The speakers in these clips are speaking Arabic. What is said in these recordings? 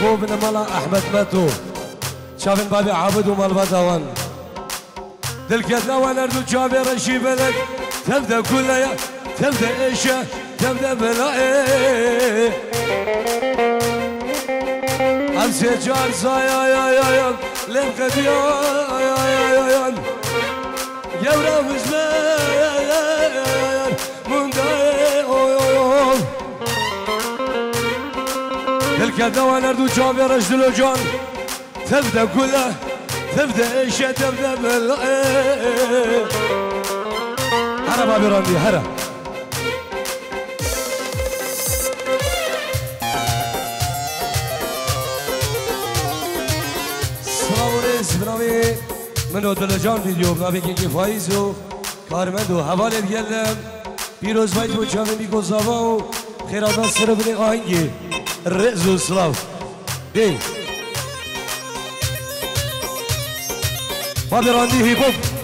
هو بن ملا أحمد ماتو شافن بابي عابد ومال بدوان دلكتنا ونردو شافي رشي بلد تبدأ كلها تبدأ إيشة تبدأ بلاء أمسي جار زايا يا لمقد يا يورا مزمان من داي الكذا ونردو شافي رجل وجان تبدا كلها تبدا ايشة تبدا بالله هلا بابي راندي هلا برامي منو دلجان فيديو برامي كي فايزو كارمندو حواله ديالم بيروز بايت بو چاوي میگو زاواو خیراتان سر بنی آهنگی رزو سلاو دی بابی راندی هیپ هاپ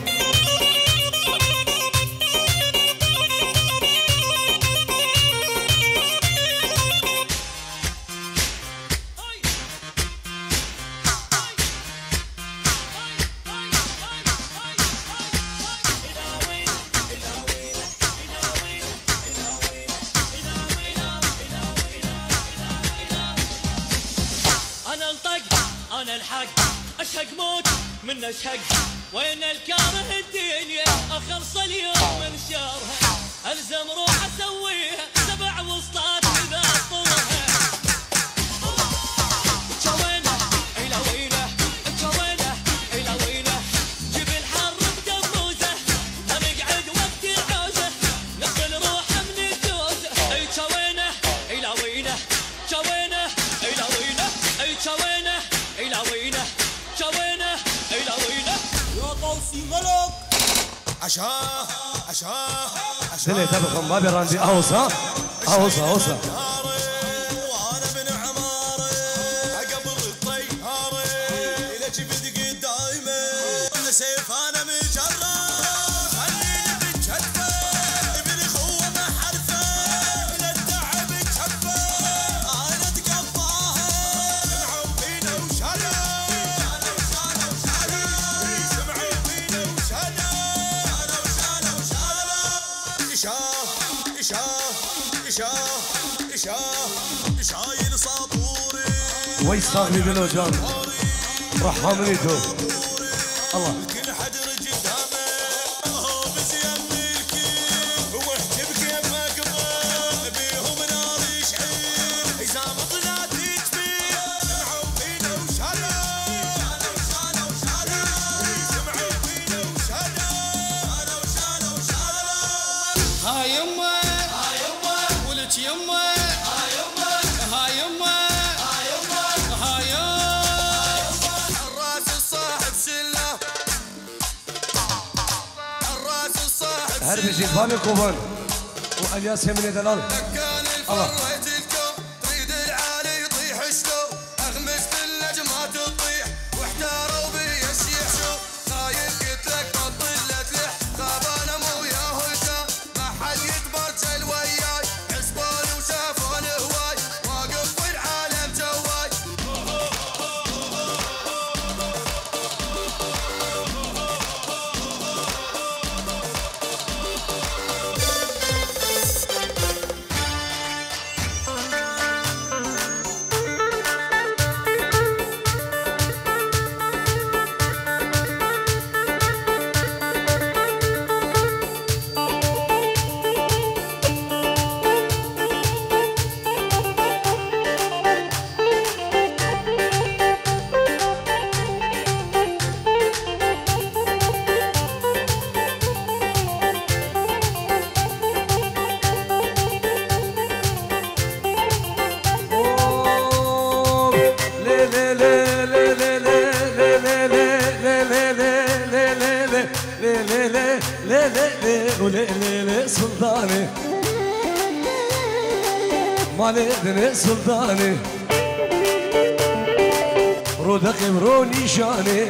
اشهق وين الكاره الدنيا اخلص اليوم من شرها الزم روح اسويها 7 وسطات اذا طولها جوينه الى وينه جوينه الى وينه جيب الحر بدموزه نقعد وقت العوزه نغسل روحه من الدوزه اي جوينه الى وينه جوينه الى وينه اي جوينه الى وينه جوينه إلى وينه يا قوسي ملك عشاه عشاه عشاه سنة تبقى ما بيراندي أوصى أوصى أوصى وأنا بن عماري قبل الطياري إلى جبدك دايما سيف أنا مجرد خليني بتشفى ابن خوه ما حرفه من التعب تشفى أنا تقطعها من حبينا وشرف شايل ساطوري ويستغني بالوجان رحمنيتو الله كل حد رجل دامه هو بزين ملكي واحجبك يما قبل بيهم نار يشعل اذا مطلعت تكفي سمعوا فينا وشهدا سمعوا فينا وشهدا ها يما ولك يما هربي جيبان كوبان والياس يمني دلال الله تريد العالي يطيح شلو اغمس بالنجمات تطيح واحتاروا بي الشيحشو خايف قلت لك بطلت لح غاب انا مو ياهو ما حد يتبرجل وياي حسبوني وشافوني هواي واقف والعالم جواي سلطاني مالي ابن سلطاني رودق بروني شاني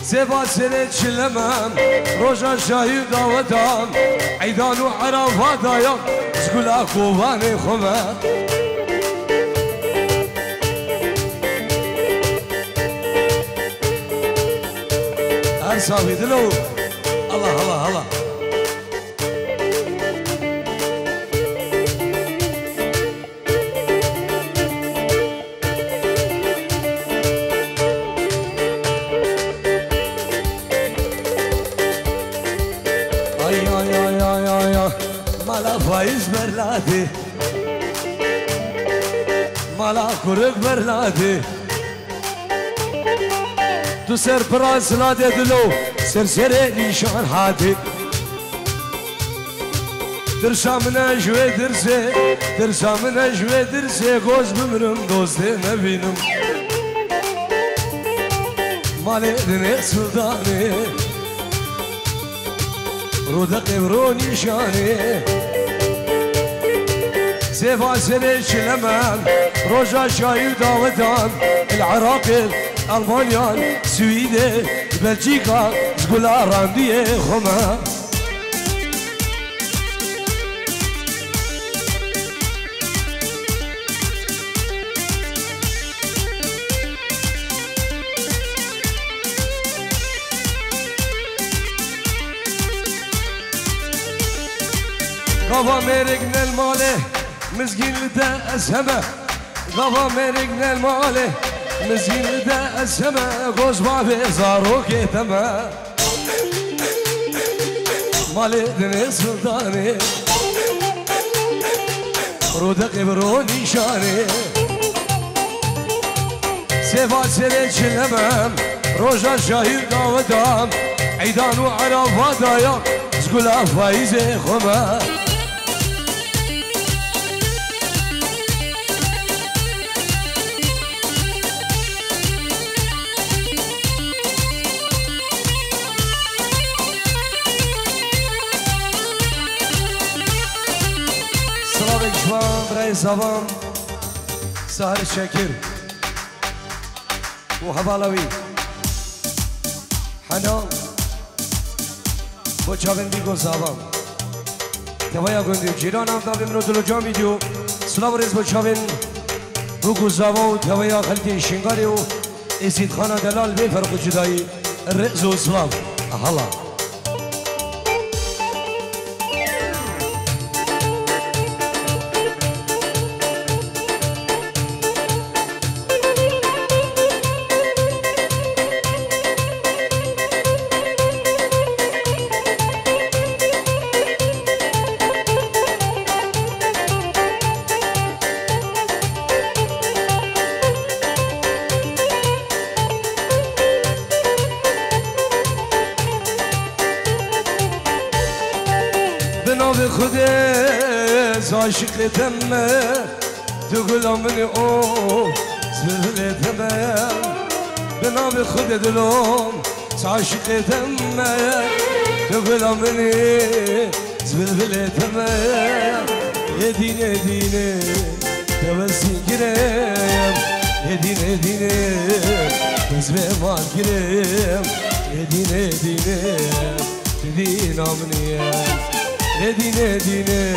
سيفات سنة شلمام روجا شاهي داوتام عيدان وعرفات يوم سكول اكوباني خما هر صافي دلو الله الله الله مالا فايز برلادي مالا كورك برلادي تو سر پراس لاده دلو سر نشان حادي درسا من جوه درسه گوز بمرم دوسته نبینم مالی دنه سلطانه رودا قبرو نشانه سيفا سريش لمن روجا شايل داودان العراق ألمانيا سويدي بلجيكا تقول رانديه خما غابا ميرقنا المالي مسكين لدا أسهمه غابا ميرقنا المالي مسكين لدا أسهمه غوز بابي زاروكي تما مالي دني سلطاني رودا قبروني شاني سيفا سريتش الأمام روجا شاهير داودام عيدان وعرفات دايا زقولا فايزي خما زبان سهر شاكر وحبالوي حنان بوچاوين بيگو زبان توايا گوندي جيران هم دابي منو دلو جان ويديو سلام ريز بوچاوين بوگو زبان توايا خلتي شنگاري و اسيد خانا دلال بي فرق جدائي الرئز و سلام احالا بنام خودت عاشقتم تو غلامنی او زلتم بنام خودت دلم عاشقتم تو غلامنی زلتم دینه دینه توسین گرم دینه دینه بزم مال گرم دینه دینه دینامنی دینه دینه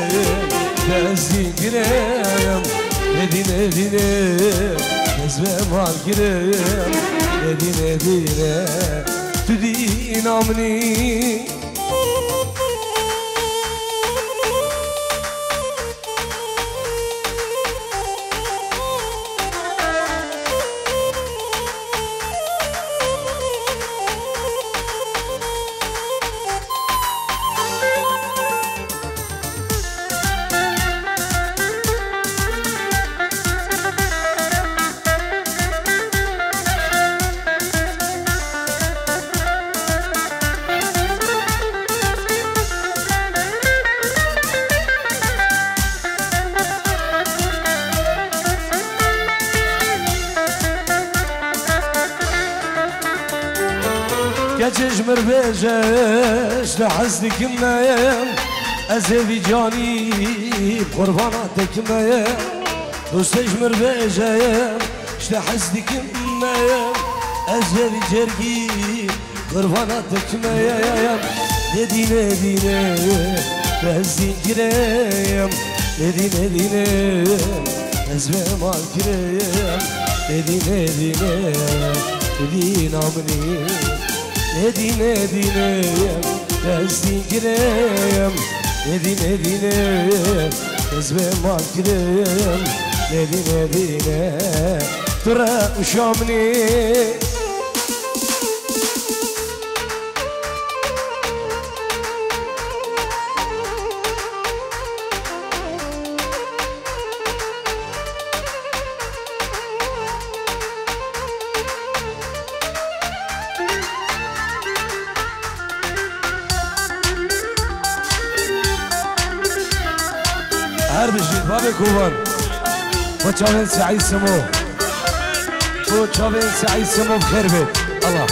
دزدین گرم دینه دینه بزم مال گرم دینه دینه تو دینامنی كجمر بيجش لحزنك مايم أزيفي جاني بقرباناتك مايم دوستجمر بيجش لحزنك مايم أزيفي جرقي قرباناتك مايم دينه دينه بهزين جريم دينه دينه أزمي مال كريم دينه دينه دينامني ندی ندینم دستی گرم ندی ندینم دزبه مال گرم ندی ندینم تو را شامنی هر بجید باب کوبان با چاوین سعید سمو با چاوین سعید سمو بخیر بید الله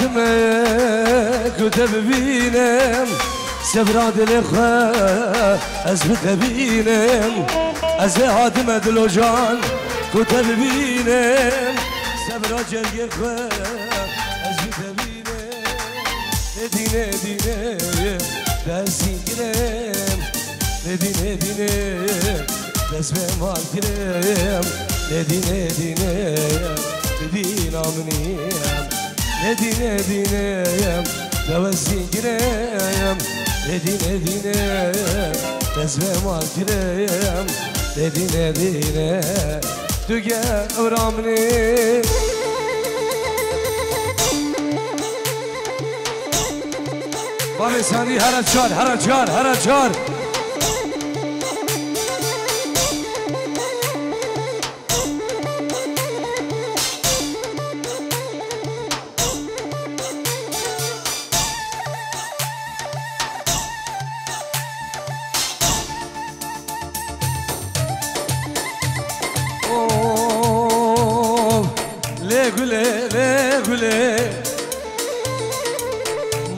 وزيعتمك وتبينم سبراد الإخوة أزبط بينم أزيعتمك دلوجان وتبينم سبراد الإخوة أزبط بينم ندينة دينة دستي كريم ندينة دينة دست بمال كريم ندينة دينة ندينة منيم ندينة دينة دوزي كريم ندينة دينة دست بمال كريم ندينة دينة تجا ورامني بابي ساني هرا تشار هرا تشار هرا تشار ليه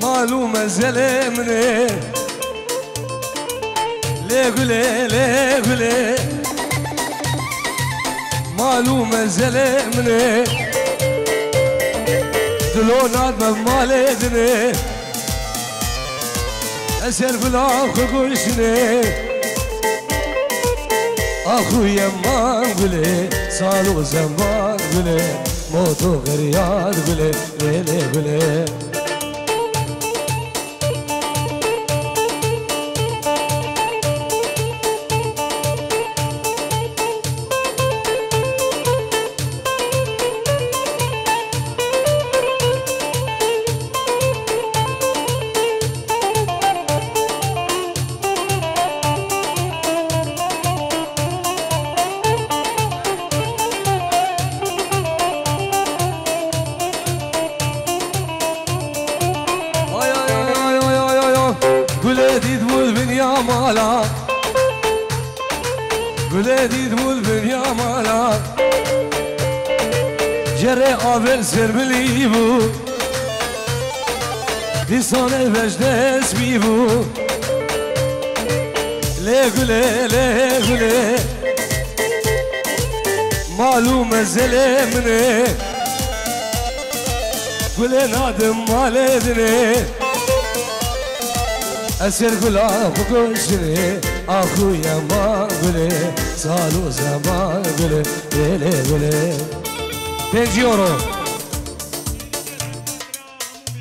معلومة زلمني ليه معلومة زلمني دلونات مالدني أسر بالأخو قشني أخويا ما قولي صالو زمان قولي موتو غريان قولي ليلي قولي قلدي تقول باليا مالا جري قابل سر بليبو دي صاني بجدس بيبو ليه معلومة زلمني قولي نادم مالدني أسر قلا فقشني أخويا ما قولي صالو زمان قولي ليلي قولي 5 يورو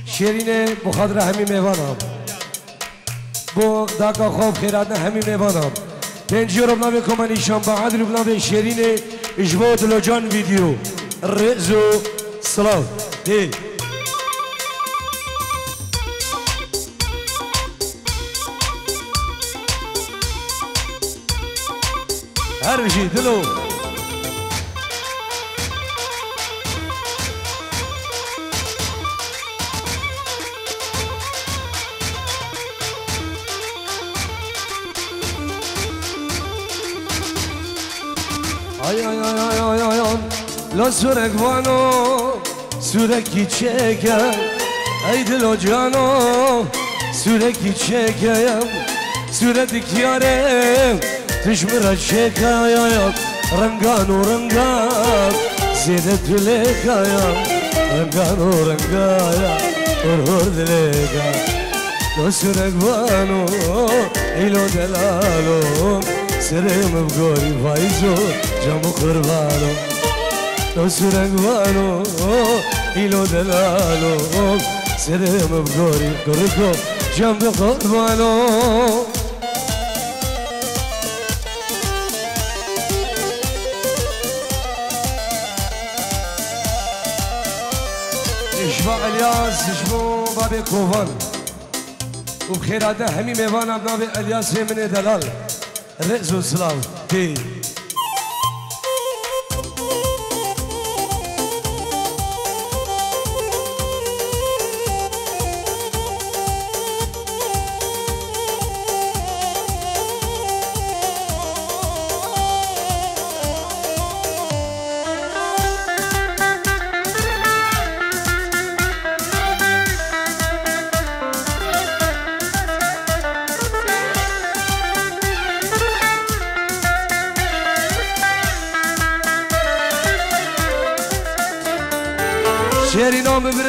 شیرین بخاطر همین میوانم بو داکا خوب خیرات همین میوانم 5 یورو بنابه کمانیشان با عدل بنابه شیرین اجبات لجان ویدیو رزو سلام دی هر بشی دلو ay la surek vano sureki çekem ay dilo cano sureki çekem suredik yarem tışmıra çekayam rengano rengan zedet dilekayam rengano rengaya hor dilekayam دوسرك بانو ایلو دلالو سرم بگوری فایزو جامو قربانو دوسرك بانو ایلو دلالو سرم بگوری گرگو جامو قربانو اشباع الیاس اشبو باب کوفان وبخيراته همي ميوانا بنابي الياس من دلال رئيس السلام تي شعری نام برم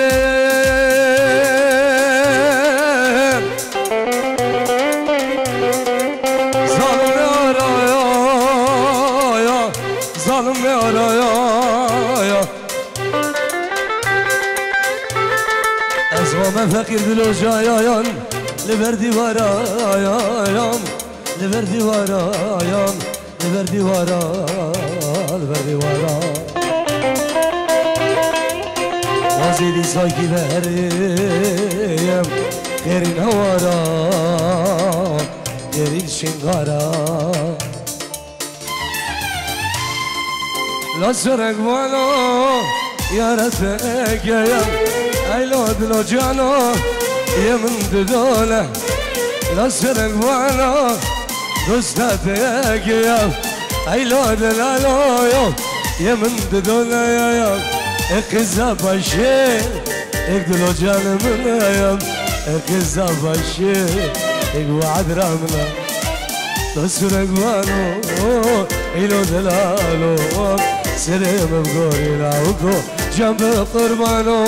ظالم آرایا ظالم آرایا از غام فقیر دلو جایان لبر دیوارایم لبر دیوارایم لبر دیوارا لبر دیوارا وزيدي سايكي بهريم غيرين هوارا غيرين شنغارا لا سرق وانا يا رفاق يا ايلو دلو جانا يا من ددوله لا سرق وانا دوستاتك يا ايلو دلالو يا من ددوله يا اقزا باشي اقدلو جانمنا يا اقزا باشي اقوعد رامنا تسرق وانو ايلو دلالو سريم بقوري لاوكو جنب قربانو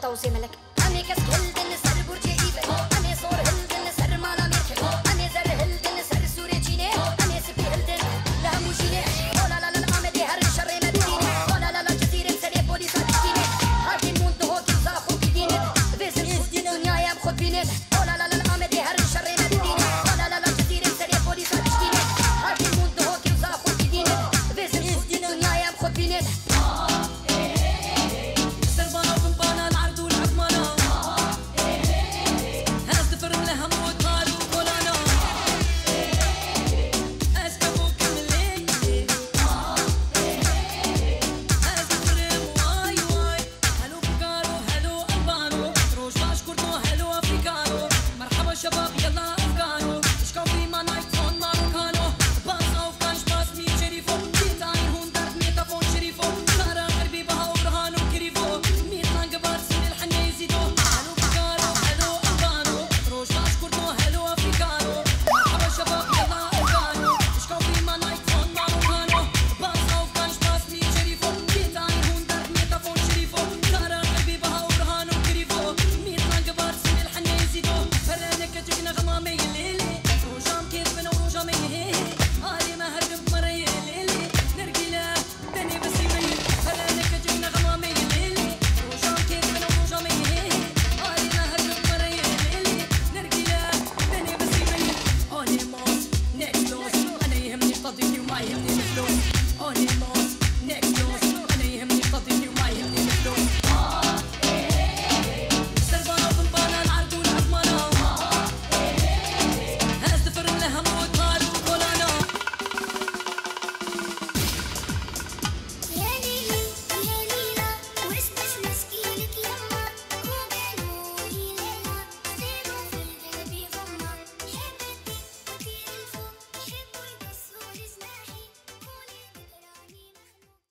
توصي ملك أمي كس هلدن سر برج إيفن أمي صور هلدن سر مالا ميركن أمي زر هلدن سر سوري جيني أمي سبي هلدن لها موشيني ولا لا لا أمدي هر شر مديني ولا لا لا جزيرة سر بوليس هاتيني هاتي مونتو هو كيزا خو بديني بس الدنيا يا بخد بيني